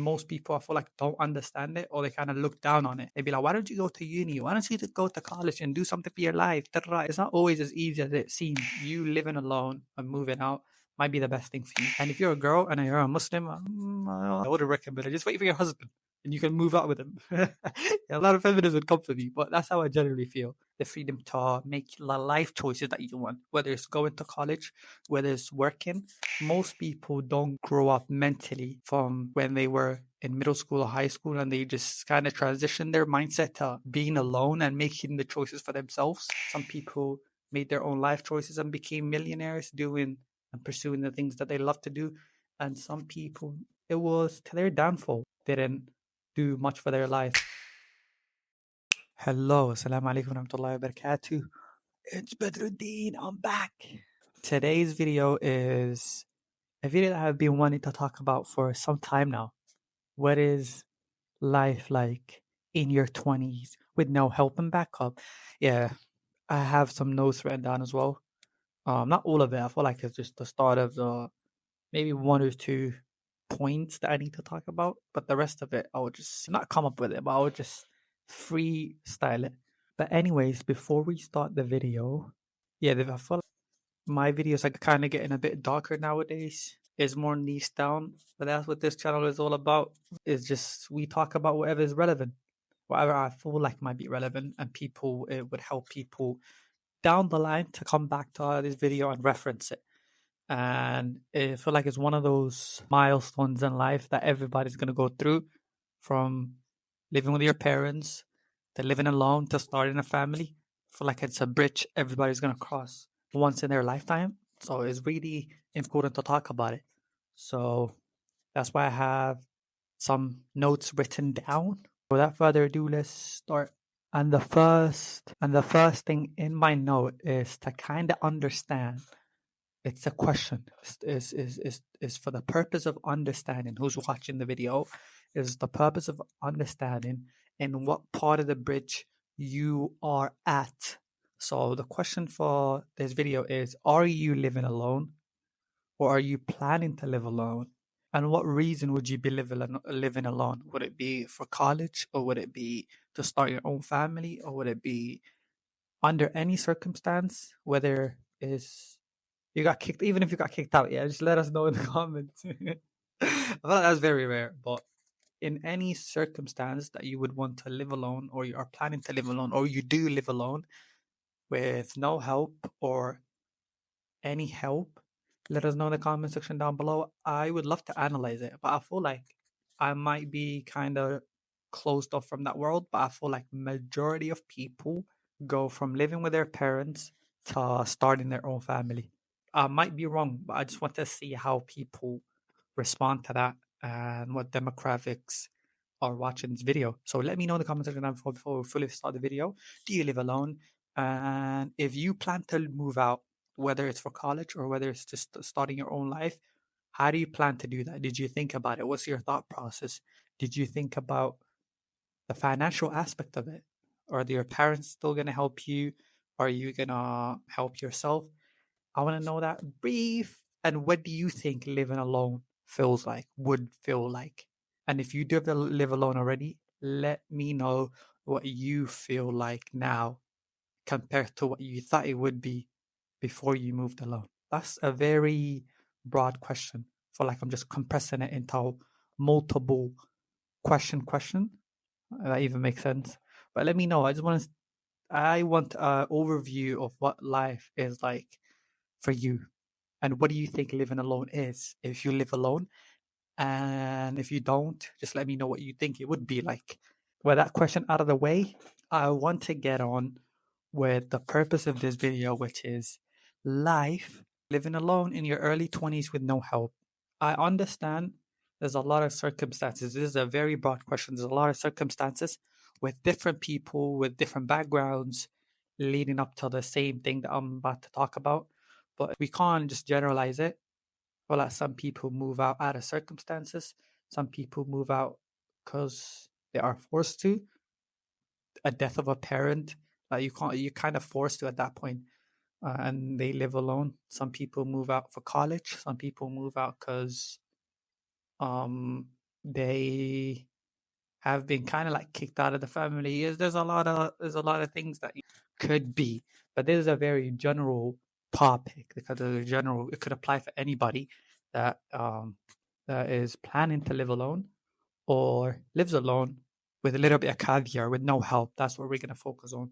most people, I feel like, don't understand it, or they kind of look down on it. They'd be like, why don't you go to uni? Why don't you go to college and do something for your life? It's not always as easy as it seems. You living alone and moving out might be the best thing for you. And if you're a girl and you're a Muslim, I would recommend it. Just wait for your husband and you can move out with him. A lot of feminism would come for me, but that's how I generally feel. The freedom to make the life choices that you want, whether it's going to college, whether it's working. Most people don't grow up mentally from when they were in middle school or high school, and they just kind of transition their mindset to being alone and making the choices for themselves. Some people made their own life choices and became millionaires doing and pursuing the things that they love to do. And some people, it was to their downfall. They didn't do much for their life. Hello, assalamu alaikum warahmatullahi wabarakatuh. It's Badrudin, I'm back. Today's video is a video that I've been wanting to talk about for some time now. What is life like in your 20s with no help and backup? Yeah, I have some notes written down as well. Not all of it. I feel like it's just the start of the maybe one or two points that I need to talk about, but the rest of it I would just not come up with it, but I would just freestyle it. But anyways, before we start the video, I feel like my videos are kind of getting a bit darker nowadays. It's more niche down, but that's what this channel is all about. It's just we talk about whatever is relevant, whatever I feel like might be relevant, and it would help people down the line to come back to this video and reference it. And I feel like it's one of those milestones in life that everybody's going to go through, from living with your parents to living alone to starting a family. I feel like it's a bridge everybody's going to cross once in their lifetime. So it's really important to talk about it. So that's why I have some notes written down. Without further ado, let's start. And the first thing in my note is to kind of understand. It's a question. Is for the purpose of understanding. Who's watching the video is the purpose of understanding in what part of the bridge you are at. So the question for this video is: are you living alone, or are you planning to live alone? And what reason would you be living alone? Would it be for college, or would it be to start your own family, or would it be under any circumstance, whether it's you got kicked, even if you got kicked out, just let us know in the comments. I feel like that's very rare, but in any circumstance that you would want to live alone, or you are planning to live alone, or you do live alone with no help or any help, let us know in the comment section down below. I would love to analyze it, but I feel like I might be kind of closed off from that world. But I feel like majority of people go from living with their parents to starting their own family. I might be wrong, but I just want to see how people respond to that and what demographics are watching this video. So let me know in the comment section down before we fully start the video. Do you live alone? And if you plan to move out, whether it's for college or whether it's just starting your own life, how do you plan to do that? Did you think about it? What's your thought process? Did you think about the financial aspect of it? Are your parents still going to help you? Are you going to help yourself? I want to know that brief. And what do you think living alone would feel like? And if you do live alone already, let me know what you feel like now compared to what you thought it would be before you moved alone. That's a very broad question. I feel like I'm just compressing it into multiple question. That even makes sense. But let me know. I want an overview of what life is like for you. And what do you think living alone is? If you live alone, and if you don't, just let me know what you think it would be like. With that question out of the way, I want to get on with the purpose of this video, which is life living alone in your early 20s with no help. I understand there's a lot of circumstances. This is a very broad question. There's a lot of circumstances with different people with different backgrounds leading up to the same thing that I'm about to talk about. But we can't just generalize it. Well, like some people move out of circumstances. Some people move out because they are forced to. A death of a parent, you're kind of forced to at that point, and they live alone. Some people move out for college. Some people move out because they have been kind of like kicked out of the family. There's a lot of things that could be, but this is a very general topic because it could apply for anybody that that is planning to live alone or lives alone with a little bit of caviar with no help. That's what we're gonna focus on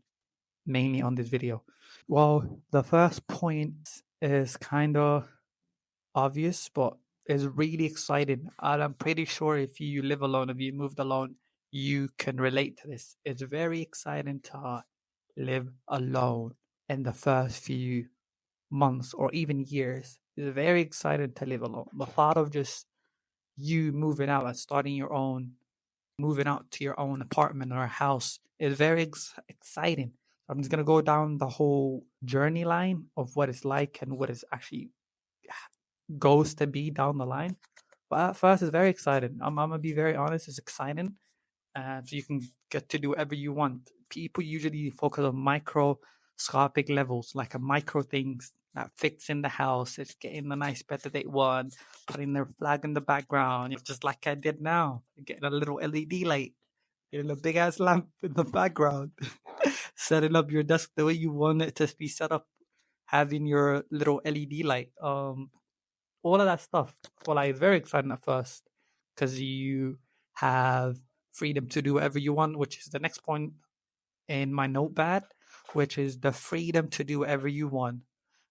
mainly on this video. Well, the first point is kind of obvious, but it's really exciting. And I'm pretty sure if you live alone, if you moved alone, you can relate to this. It's very exciting to live alone in the first few months or even years. It's very exciting to live alone. The thought of just you moving out and starting your own, moving out to your own apartment or house is very exciting. I'm just gonna go down the whole journey line of what it's like and what it actually goes to be down the line. But at first, it's very exciting. I'm gonna be very honest. It's exciting, and so you can get to do whatever you want. People usually focus on microscopic levels, like a micro things that fits in the house. It's getting the nice bed that they want, putting their flag in the background, just like I did now, getting a little LED light, getting a big ass lamp in the background, setting up your desk the way you want it to be set up, having your little LED light. All of that stuff. Well, like, it's very exciting at first because you have freedom to do whatever you want, which is the next point in my notepad, which is the freedom to do whatever you want.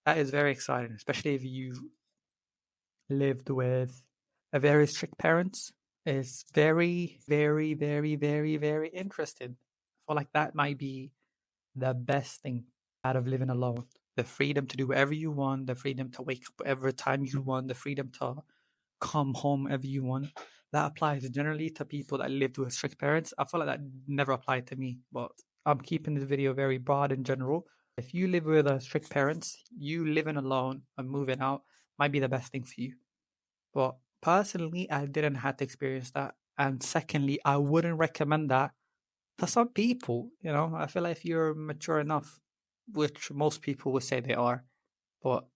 That is very exciting, especially if you lived with a very strict parents. It's very, very, very, very, very interesting. I feel like that might be the best thing out of living alone. The freedom to do whatever you want, the freedom to wake up whatever time you want, the freedom to come home whenever you want. That applies generally to people that lived with strict parents. I feel like that never applied to me, but I'm keeping this video very broad in general. If you live with strict parents, you living alone and moving out might be the best thing for you. But personally, I didn't have to experience that. And secondly, I wouldn't recommend that to some people. You know, I feel like if you're mature enough, which most people would say they are, but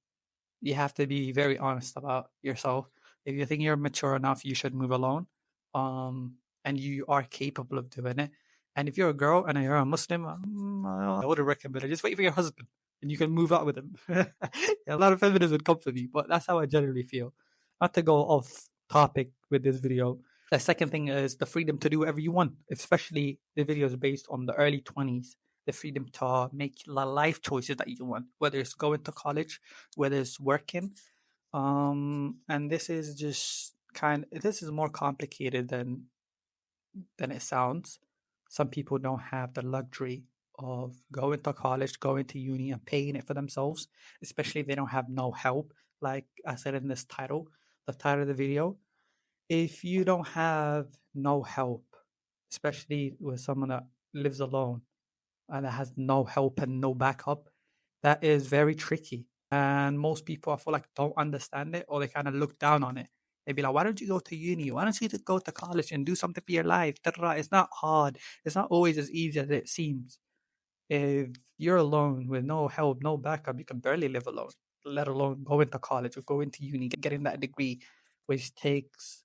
you have to be very honest about yourself. If you think you're mature enough, you should move alone, and you are capable of doing it. And if you're a girl and you're a Muslim, I would recommend it. Just wait for your husband, and you can move out with him. A lot of feminism would come for me, but that's how I generally feel. Not to go off topic with this video. The second thing is the freedom to do whatever you want, especially the video is based on the early 20s. The freedom to make the life choices that you want, whether it's going to college, whether it's working. And this is just this is more complicated than it sounds. Some people don't have the luxury of going to college, going to uni, and paying it for themselves, especially if they don't have no help. Like I said in this title, the title of the video, if you don't have no help, especially with someone that lives alone and that has no help and no backup, that is very tricky. And most people, I feel like, don't understand it or they kind of look down on it. They'd be like, why don't you go to uni? Why don't you just go to college and do something for your life? It's not hard. It's not always as easy as it seems. If you're alone with no help, no backup, you can barely live alone, let alone go into college or go into uni, getting that degree, which takes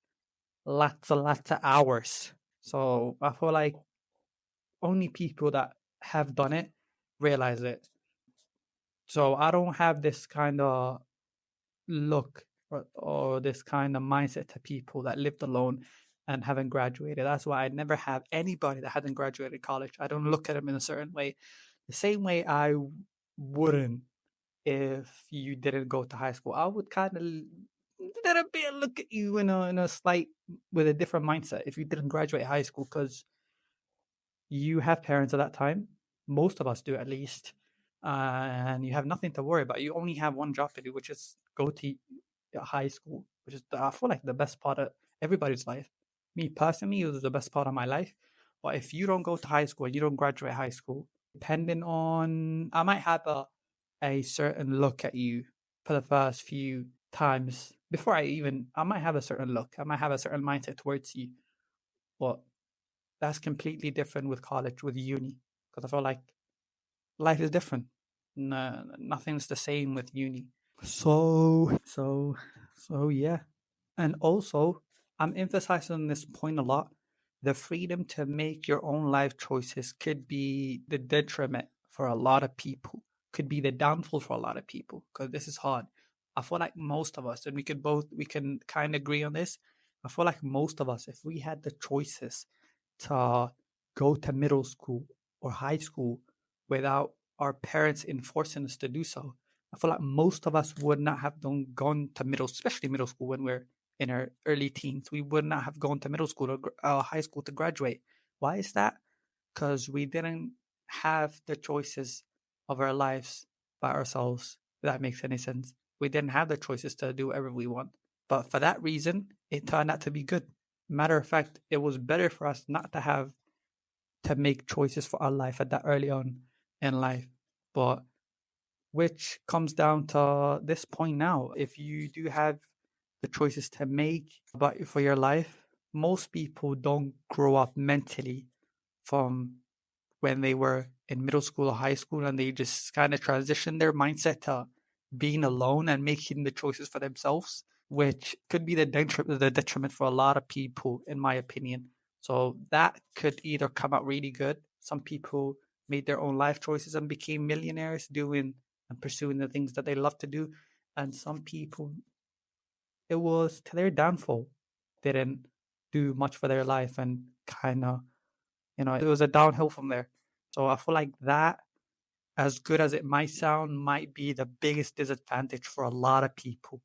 lots of hours. So I feel like only people that have done it realize it. So I don't have this kind of look or this kind of mindset to people that lived alone and haven't graduated. That's why I never have anybody that hasn't graduated college. I don't look at them in a certain way. The same way I wouldn't if you didn't go to high school. I would kind of little bit look at you in a slight with a different mindset if you didn't graduate high school because you have parents at that time. Most of us do at least. And you have nothing to worry about. You only have one job to do, which is go to high school, which is, I feel like, the best part of everybody's life. Me personally, it was the best part of my life. But if you don't go to high school, you don't graduate high school, depending on, I might have a certain look at you for the first few times before I might have a certain look. I might have a certain mindset towards you. But that's completely different with college, with uni, because I feel like life is different. No, nothing's the same with uni. So yeah. And also, I'm emphasizing this point a lot. The freedom to make your own life choices could be the detriment for a lot of people, could be the downfall for a lot of people, because this is hard. I feel like most of us, and we can kind of agree on this. I feel like most of us, if we had the choices to go to middle school or high school without our parents enforcing us to do so, I feel like most of us would not have gone to especially middle school when we're in our early teens. We would not have gone to middle school or high school to graduate. Why is that? Because we didn't have the choices of our lives by ourselves, if that makes any sense. We didn't have the choices to do whatever we want. But for that reason, it turned out to be good. Matter of fact, it was better for us not to have to make choices for our life at that early on in life. But which comes down to this point now. If you do have the choices to make about for your life, most people don't grow up mentally from when they were in middle school or high school, and they just kind of transition their mindset to being alone and making the choices for themselves, which could be the detriment for a lot of people, in my opinion. So that could either come out really good. Some people made their own life choices and became millionaires doing and pursuing the things that they love to do. And some people, it was to their downfall. They didn't do much for their life and kind of, it was a downhill from there. So I feel like that, as good as it might sound, might be the biggest disadvantage for a lot of people.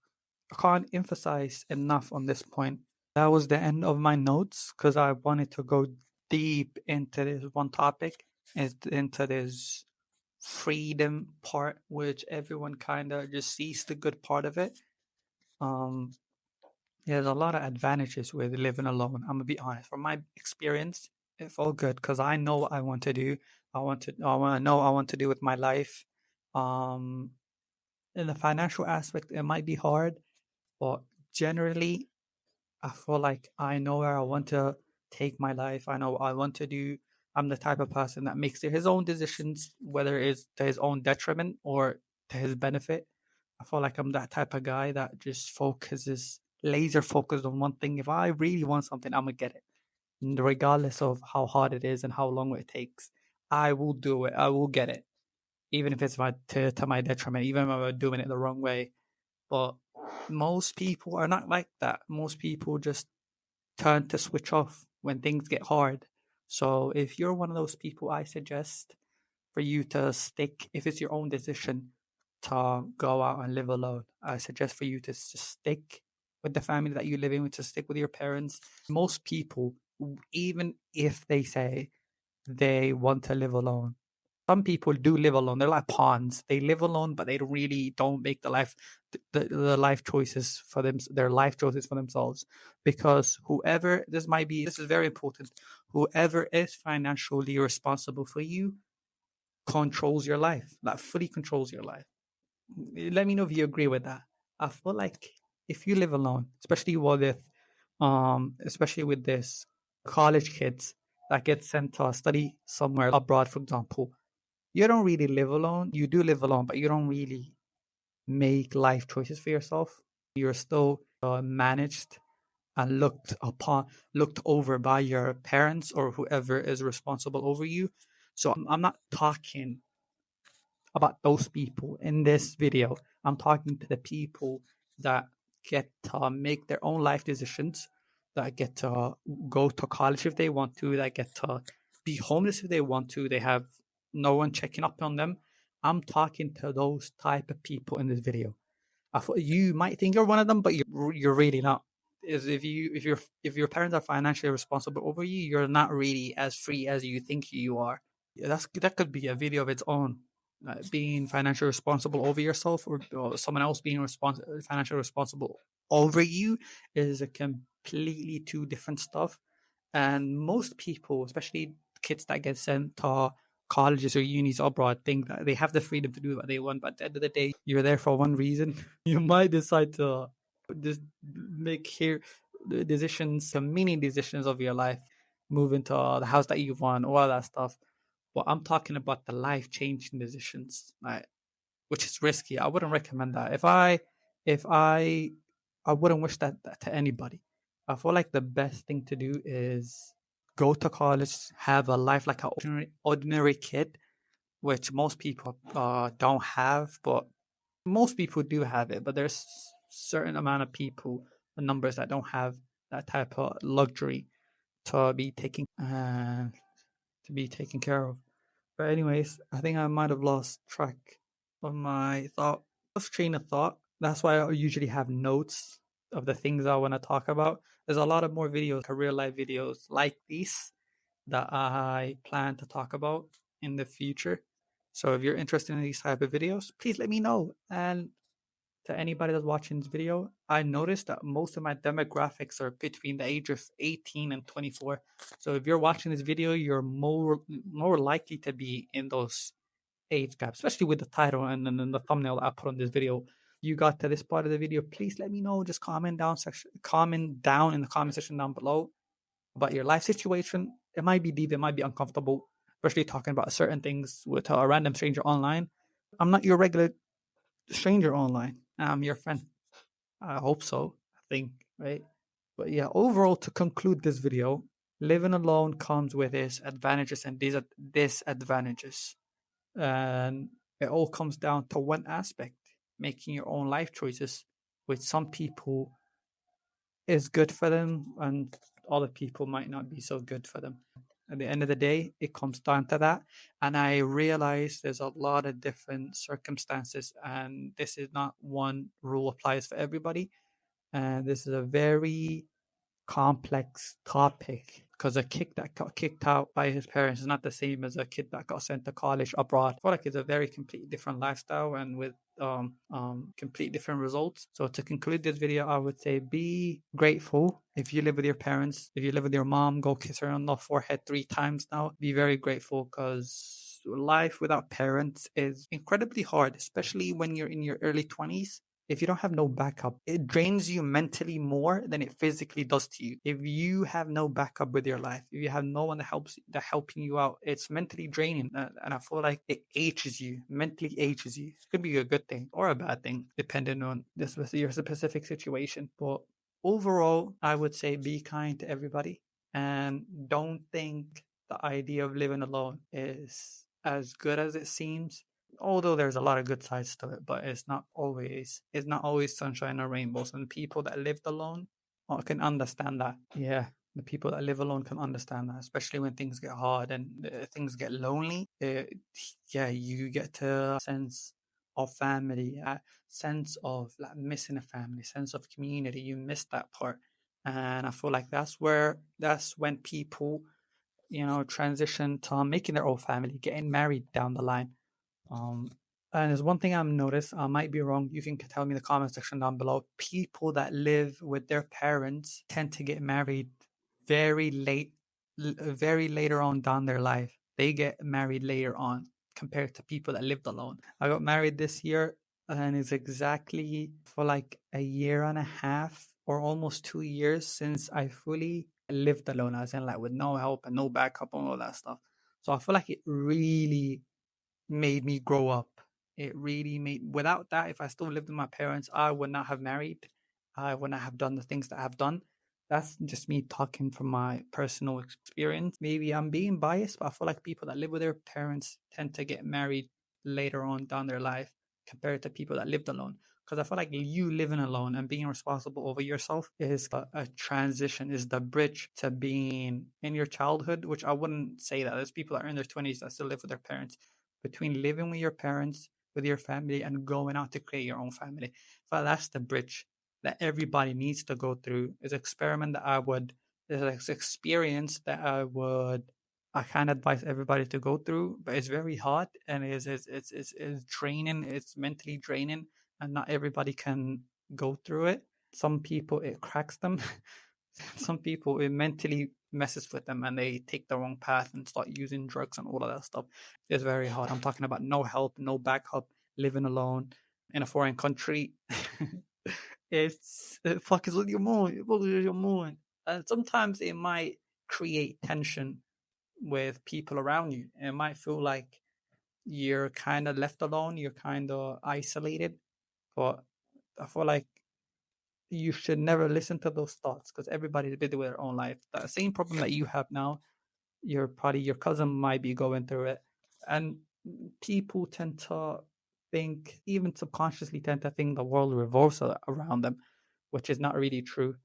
I can't emphasize enough on this point. That was the end of my notes because I wanted to go deep into this one topic, into this freedom part, which everyone kind of just sees the good part of it. Um, there's a lot of advantages with living alone. I'm gonna be honest. From my experience, it's all good because I know what I want to do. I want to know what I want to do with my life. Um, in the financial aspect, it might be hard, but generally, I feel like I know where I want to take my life. I know what I want to do. I'm the type of person that makes his own decisions, whether it's to his own detriment or to his benefit. I feel like I'm that type of guy that just focuses, laser focused on one thing. If I really want something, I'm gonna get it, and regardless of how hard it is and how long it takes. I will do it. I will get it, even if it's to my detriment, even if I'm doing it the wrong way. But most people are not like that. Most people just turn to switch off when things get hard. So if you're one of those people, I suggest for you to stick, if it's your own decision to go out and live alone, I suggest for you to stick with the family that you live in, to stick with your parents. Most people, even if they say they want to live alone, some people do live alone. They're like pawns. They live alone, but they don't make the life choices for them, their life choices for themselves. Because this is very important. Whoever is financially responsible for you controls your life. That fully controls your life. Let me know if you agree with that. I feel like if you live alone, especially with this college kids that get sent to study somewhere abroad, for example, you don't really live alone. You do live alone, but you don't really make life choices for yourself. You're still managed and looked over by your parents or whoever is responsible over you. So I'm not talking about those people in this video. I'm talking to the people that get to make their own life decisions, that get to go to college if they want to, that get to be homeless if they want to. They have no one checking up on them. I'm talking to those type of people in this video. You might think you're one of them, but you're really not. Is if your parents are financially responsible over you, you're not really as free as you think you are. That could be a video of its own. Being financially responsible over yourself, or someone else being financially responsible over you, is a completely two different stuff. And most people, especially kids that get sent to colleges or unis abroad, think that they have the freedom to do what they want. But at the end of the day, you're there for one reason. You might decide to just make here decisions, some mini decisions of your life, move into the house that you want, all that stuff. But I'm talking about the life changing decisions, like, which is risky. I wouldn't recommend that. If I wouldn't wish that to anybody. I feel like the best thing to do is go to college, have a life like an ordinary kid, which most people don't have, but most people do have it. But there's certain amount of people, numbers that don't have that type of luxury to be taken care of. But anyways, I think I might have lost track of my thought, lost train of thought. That's why I usually have notes of the things I want to talk about. There's a lot of more videos, real life videos like these that I plan to talk about in the future. So if you're interested in these type of videos, please let me know. And to anybody that's watching this video, I noticed that most of my demographics are between the age of 18 and 24. So if you're watching this video, you're more likely to be in those age gaps, especially with the title and then the thumbnail that I put on this video. You got to this part of the video, please let me know. Just comment down in the comment section down below about your life situation. It might be deep, it might be uncomfortable, especially talking about certain things with a random stranger online. I'm not your regular stranger online. I'm your friend. I hope so. I think, right? But yeah, overall, to conclude this video, living alone comes with its advantages and disadvantages. And it all comes down to one aspect, making your own life choices, which some people is good for them and other people might not be so good for them. At the end of the day, it comes down to that. And I realize there's a lot of different circumstances, and this is not one rule applies for everybody. And this is a very complex topic because a kid that got kicked out by his parents is not the same as a kid that got sent to college abroad. I feel like it's a very completely different lifestyle and with complete different results. So to conclude this video, I would say be grateful. If you live with your parents, if you live with your mom, go kiss her on the forehead 3 times now. Be very grateful because life without parents is incredibly hard, especially when you're in your early 20s. If you don't have no backup, it drains you mentally more than it physically does to you. If you have no backup with your life, if you have no one that helping you out, it's mentally draining, and I feel like it ages you, mentally ages you. It could be a good thing or a bad thing, depending on your specific situation. But overall, I would say be kind to everybody and don't think the idea of living alone is as good as it seems, although there's a lot of good sides to it, but it's not always sunshine or rainbows. And people that lived alone can understand that. Yeah, the people that live alone can understand that, especially when things get hard and things get lonely. Yeah, you get to sense of family, a sense of like missing a family, sense of community. You miss that part, and I feel like that's when people transition to making their own family, getting married down the line. um, and there's one thing I've noticed, I might be wrong, you can tell me in the comment section down below. People that live with their parents tend to get married very late, very later on down their life. They get married later on compared to people that lived alone. I got married this year and it's exactly for like a year and a half or almost 2 years since I fully lived alone, as in like with no help and no backup and all that stuff. So I feel like it really made me grow up. It really made, without that, if I still lived with my parents, I would not have married. I would not have done the things that I've done. That's just me talking from my personal experience. Maybe I'm being biased, but I feel like people that live with their parents tend to get married later on down their life compared to people that lived alone. Because I feel like you living alone and being responsible over yourself is a transition, is the bridge to being in your childhood, which I wouldn't say that. There's people that are in their 20s that still live with their parents. Between living with your parents, with your family, and going out to create your own family. So that's the bridge that everybody needs to go through. Is experiment that this experience that I can't advise everybody to go through, but it's very hard and it's draining. It's mentally draining, and not everybody can go through it. Some people it cracks them. Some people it mentally messes with them and they take the wrong path and start using drugs and all of that stuff. It's very hard. I'm talking about no help, no backup, living alone in a foreign country. It fucks with your mood. It fucks with your mood. And sometimes it might create tension with people around you. It might feel like you're kind of left alone, you're kind of isolated. But I feel like you should never listen to those thoughts because everybody's busy with their own life. The same problem that you have now, your cousin might be going through it. And people tend to think, even subconsciously tend to think the world revolves around them, which is not really true.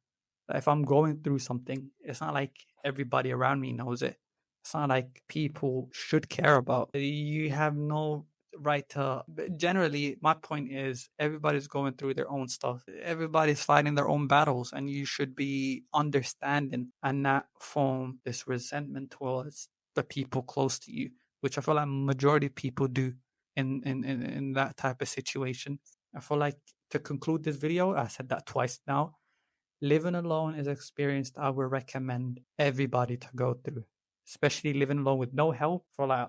If I'm going through something, it's not like everybody around me knows it. It's not like people should care about. You have no right to. Generally, my point is everybody's going through their own stuff. Everybody's fighting their own battles, and you should be understanding and not form this resentment towards the people close to you, which I feel like majority of people do in that type of situation. I feel like, to conclude this video, I said that twice now. Living alone is an experience I would recommend everybody to go through, especially living alone with no help. For like,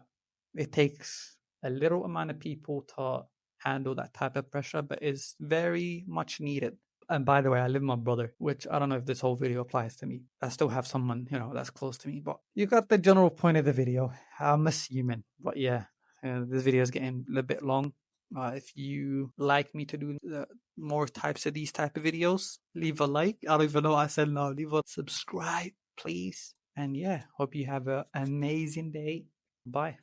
it takes a little amount of people to handle that type of pressure, but it's very much needed. And by the way, I live with my brother, which I don't know if this whole video applies to me. I still have someone, that's close to me, but you got the general point of the video. I'm assuming, but yeah, this video is getting a little bit long. If you like me to do more types of these type of videos, leave a like. I don't even know what I said now. Leave a subscribe, please. And yeah, hope you have an amazing day. Bye.